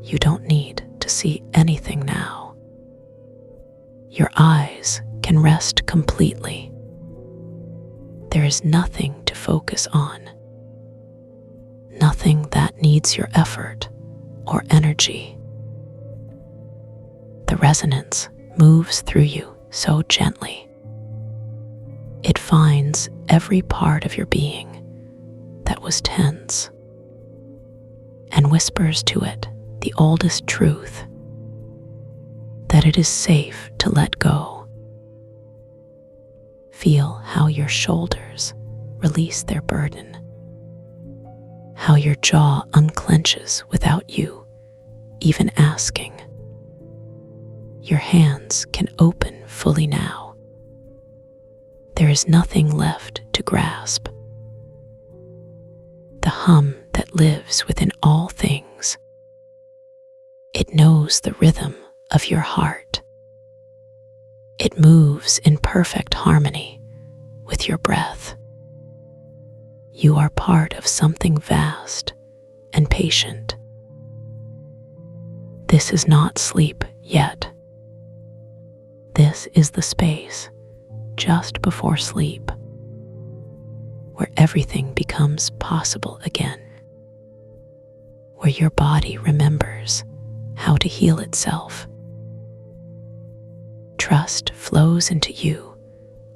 You don't need to see anything now. Your eyes can rest completely. There is nothing to focus on, nothing that needs your effort or energy. The resonance moves through you so gently. It finds every part of your being that was tense and whispers to it the oldest truth, that it is safe to let go. Feel how your shoulders release their burden, how your jaw unclenches without you even asking. Your hands can open fully now. There is nothing left to grasp. the hum that lives within all things. It knows the rhythm of your heart. It moves in perfect harmony with your breath. You are part of something vast and patient. This is not sleep yet. This is the space just before sleep, where everything becomes possible again, where your body remembers how to heal itself. Trust flows into you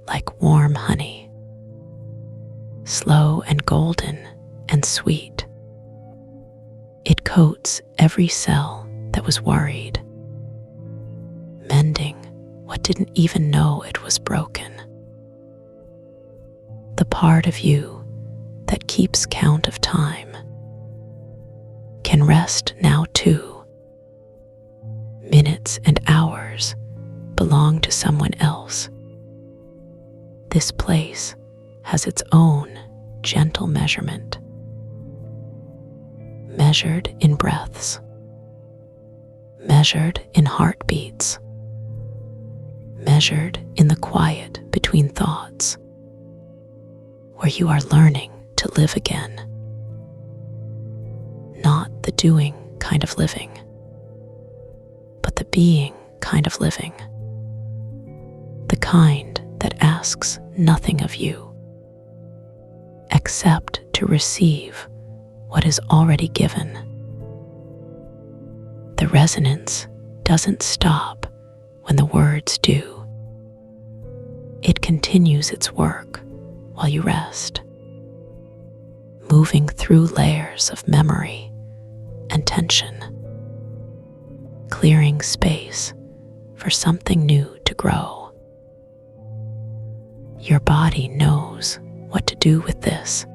like warm honey, slow and golden and sweet. It coats every cell that was worried, mending what didn't even know it was broken. The part of you that keeps count of time can rest now too. Minutes and hours belong to someone else. This place has its own gentle measurement, measured in breaths, measured in heartbeats, measured in the quiet between thoughts, where you are learning to live again. Not the doing kind of living, but the being kind of living. The kind that asks nothing of you, except to receive what is already given. The resonance doesn't stop when the words do. It continues its work while you rest, moving through layers of memory and tension, clearing space for something new to grow. Your body knows what to do with this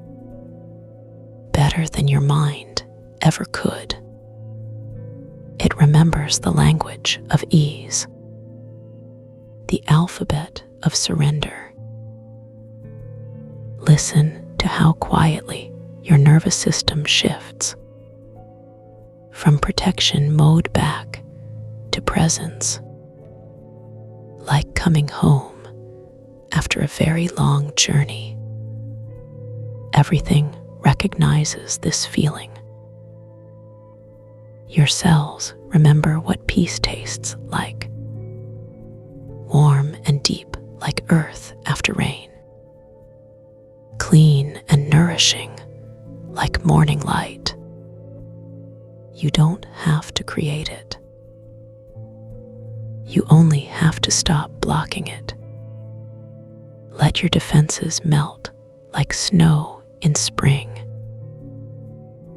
better than your mind ever could. It remembers the language of ease, the alphabet of surrender. Listen to how quietly your nervous system shifts from protection mode back to presence, like coming home after a very long journey. Everything recognizes this feeling. Your cells remember what peace tastes like, warm and deep like earth after rain, clean and nourishing like morning light. You don't have to create it. You only have to stop blocking it. Let your defenses melt like snow in spring,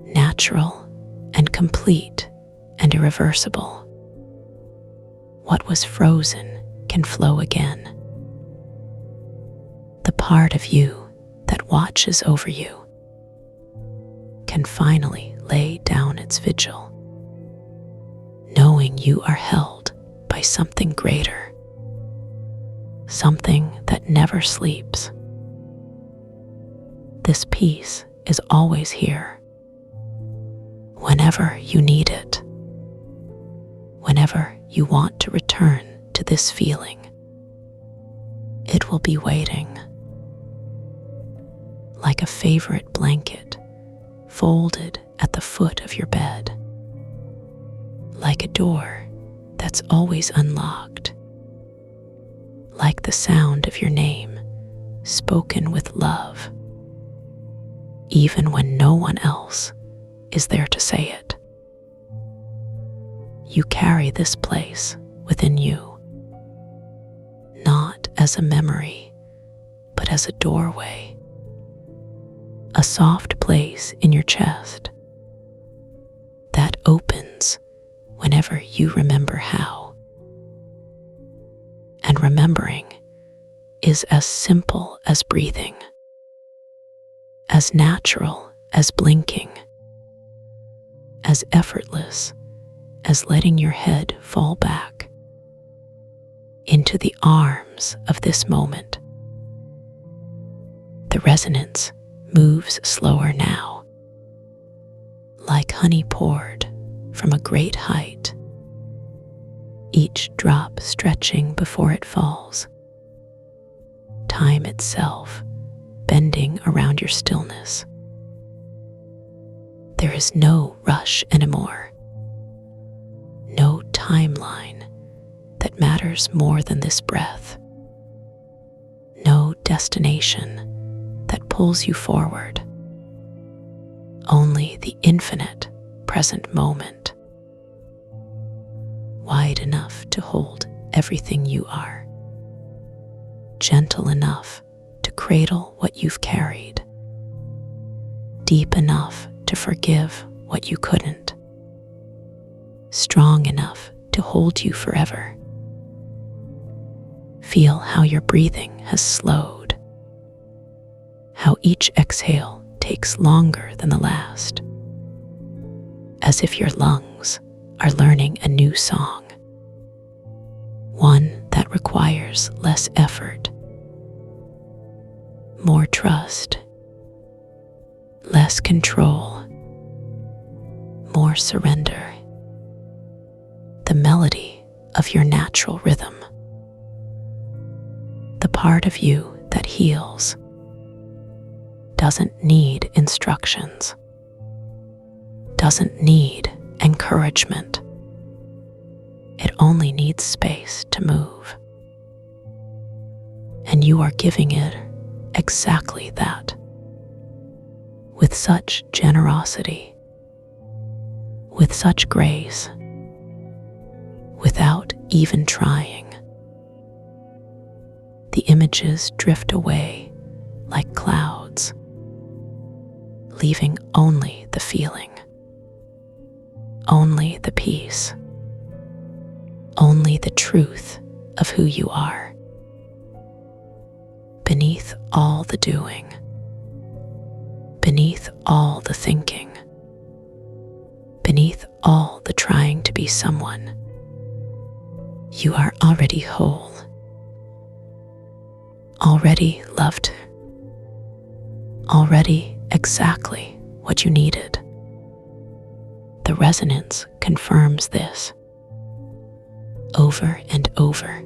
natural and complete and irreversible. What was frozen can flow again. The part of you that watches over you can finally lay down its vigil, knowing you are held by something greater, something that never sleeps. This peace is always here, whenever you need it, whenever you want to return to this feeling. It will be waiting, like a favorite blanket folded at the foot of your bed, like a door that's always unlocked, like the sound of your name spoken with love, even when no one else is there to say it. You carry this place within you, not as a memory, but as a doorway, a soft place in your chest that opens whenever you remember how. And remembering is as simple as breathing, as natural as blinking, as effortless as letting your head fall back into the arms of this moment. The resonance moves slower now, honey poured from a great height, each drop stretching before it falls, time itself bending around your stillness. There is no rush anymore, no timeline that matters more than this breath, no destination that pulls you forward, only the infinite present moment, wide enough to hold everything you are, gentle enough to cradle what you've carried, deep enough to forgive what you couldn't, strong enough to hold you forever. Feel how your breathing has slowed, how each exhale takes longer than the last, as if your lungs are learning a new song, one that requires less effort, more trust, less control, more surrender, the melody of your natural rhythm, the part of you that heals, doesn't need instructions, doesn't need encouragement. It only needs space to move. And you are giving it exactly that, with such generosity, with such grace, without even trying. The images drift away like clouds, leaving only the feeling, only the peace, only the truth of who you are. Beneath all the doing, beneath all the thinking, beneath all the trying to be someone, you are already whole, already loved, already exactly what you needed. The resonance confirms this over and over,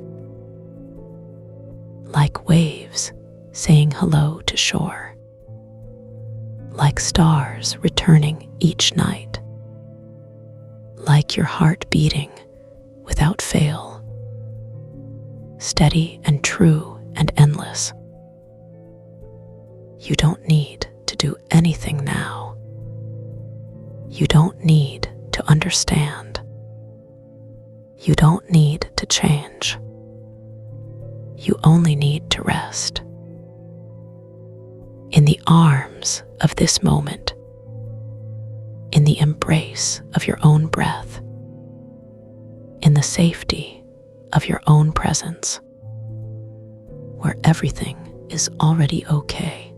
like waves saying hello to shore, like stars returning each night, like your heart beating without fail, steady and true and endless. You don't need to do anything now. You don't need to understand. You don't need to change. You only need to rest in the arms of this moment, in the embrace of your own breath, in the safety of your own presence, where everything is already okay.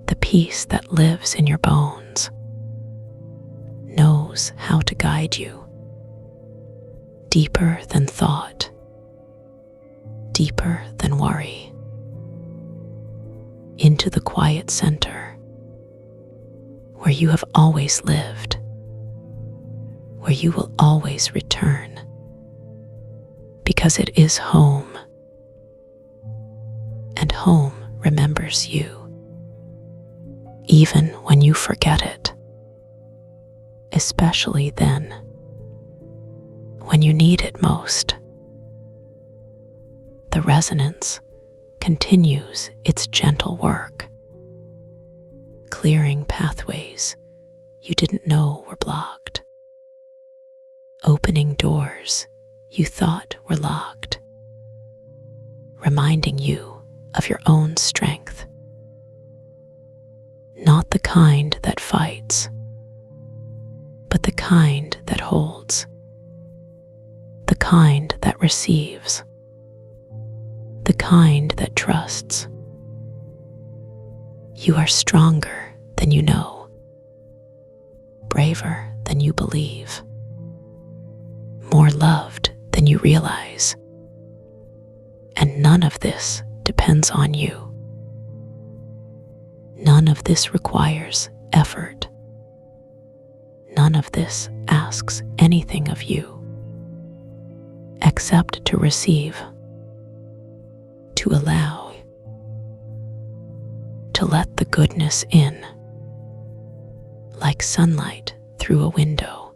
The peace that lives in your bones knows how to guide you, deeper than thought, deeper than worry, into the quiet center where you have always lived, where you will always return, because it is home, and home remembers you, even when you forget it, especially then, when you need it most. The resonance continues its gentle work, clearing pathways you didn't know were blocked, opening doors you thought were locked, reminding you of your own strength, not the kind that fights, but the kind that holds, the kind that receives, the kind that trusts. You are stronger than you know, braver than you believe, more loved than you realize, and none of this depends on you. None of this requires effort, None of this asks anything of you except to receive, to allow, to let the goodness in, like sunlight through a window,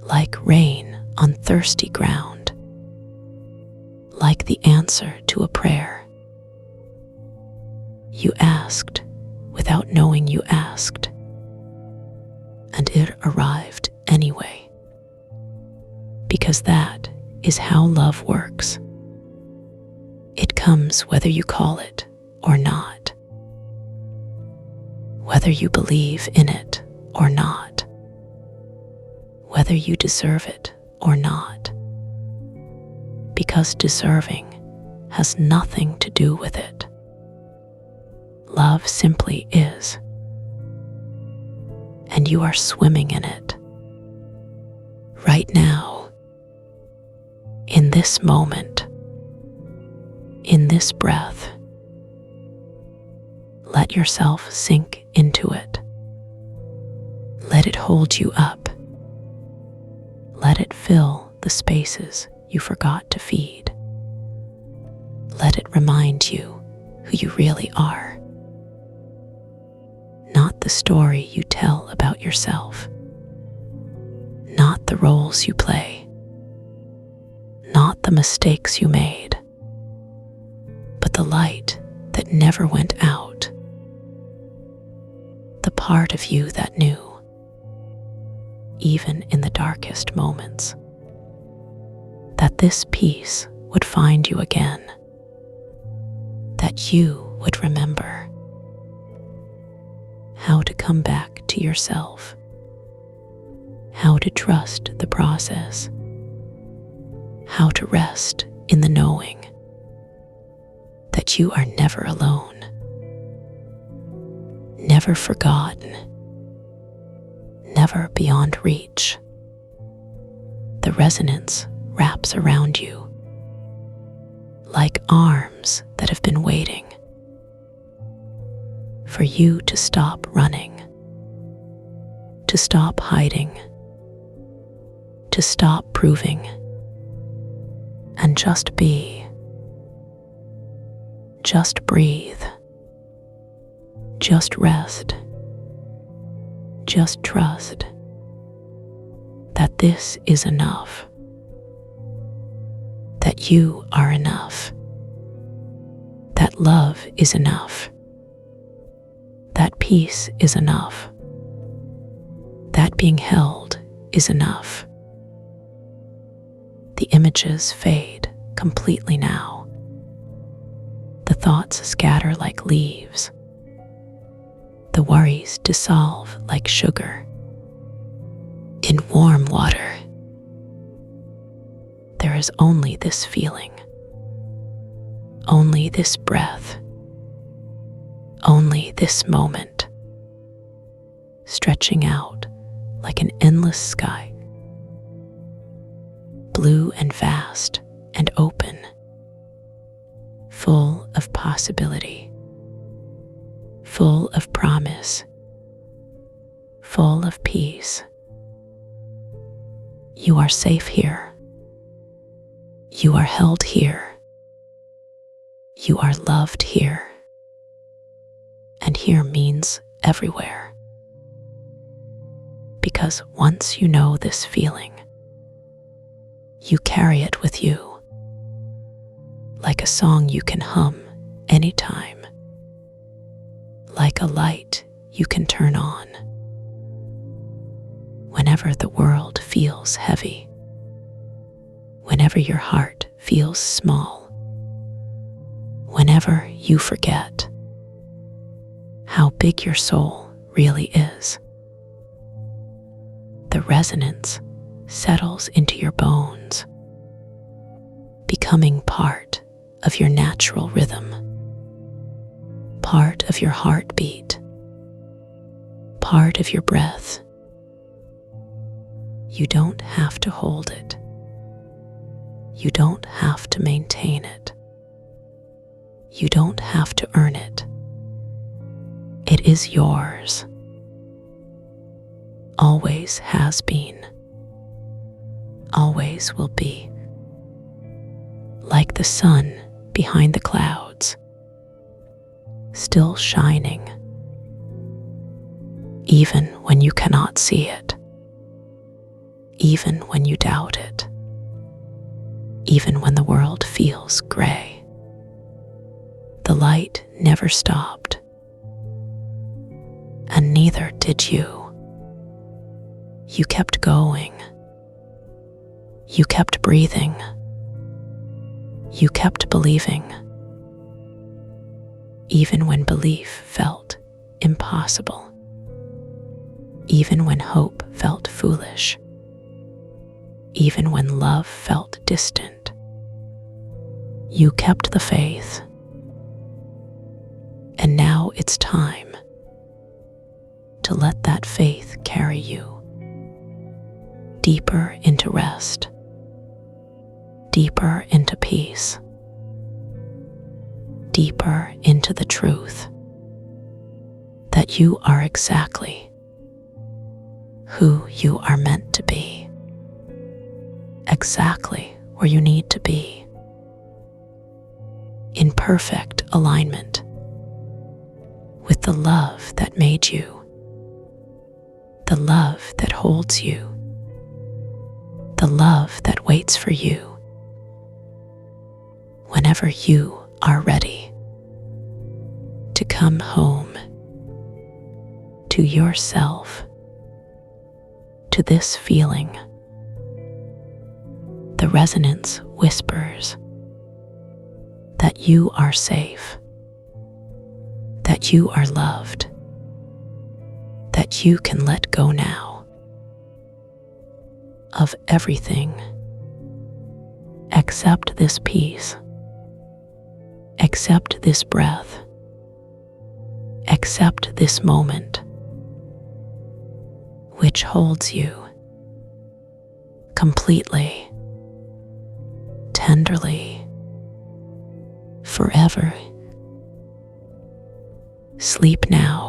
like rain on thirsty ground, like the answer to a prayer. You asked without knowing you asked, and it arrived anyway, because that is how love works. It comes whether you call it or not, whether you believe in it or not, whether you deserve it or not, because deserving has nothing to do with it. Love simply is, and you are swimming in it. Right now, in this moment, in this breath, let yourself sink into it. Let it hold you up. Let it fill the spaces you forgot to feed. Let it remind you who you really are. Not the story you tell about yourself, not the roles you play, not the mistakes you made, but the light that never went out, the part of you that knew, even in the darkest moments, that this peace would find you again, that you would remember how to come back to yourself, how to trust the process, how to rest in the knowing that you are never alone, never forgotten, never beyond reach. The resonance wraps around you like arms that have been waiting for you to stop running, to stop hiding, to stop proving, and just be, just breathe, just rest, just trust that this is enough, that you are enough, that love is enough, that peace is enough, that being held is enough. The images fade completely now. The thoughts scatter like leaves. The worries dissolve like sugar in warm water. There is only this feeling, only this breath, only this moment, stretching out like an endless sky, blue and vast and open, full of possibility, full of promise, full of peace. You are safe here. You are held here. You are loved here. And here means everywhere. Because once you know this feeling, you carry it with you, like a song you can hum anytime, like a light you can turn on. Whenever the world feels heavy, whenever your heart feels small, whenever you forget how big your soul really is, the resonance settles into your bones, becoming part of your natural rhythm, part of your heartbeat, part of your breath. You don't have to hold it. You don't have to maintain it. You don't have to earn it. It is yours. always has been, always will be, like the sun behind the clouds, still shining, even when you cannot see it, even when you doubt it, even when the world feels gray. The light never stopped, and neither did you. You kept going. You kept breathing. You kept believing, even when belief felt impossible, even when hope felt foolish, even when love felt distant. You kept the faith. And now it's time to let that faith carry you deeper into rest, deeper into peace, deeper into the truth that you are exactly who you are meant to be, exactly where you need to be, in perfect alignment with the love that made you, the love that holds you, the love that waits for you whenever you are ready to come home to yourself, to this feeling. The resonance whispers that you are safe, that you are loved, that you can let go now of everything except this peace, except this breath, except this moment, which holds you completely, tenderly, forever. Sleep now.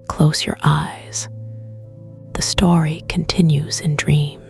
Close your eyes. The story continues in dreams.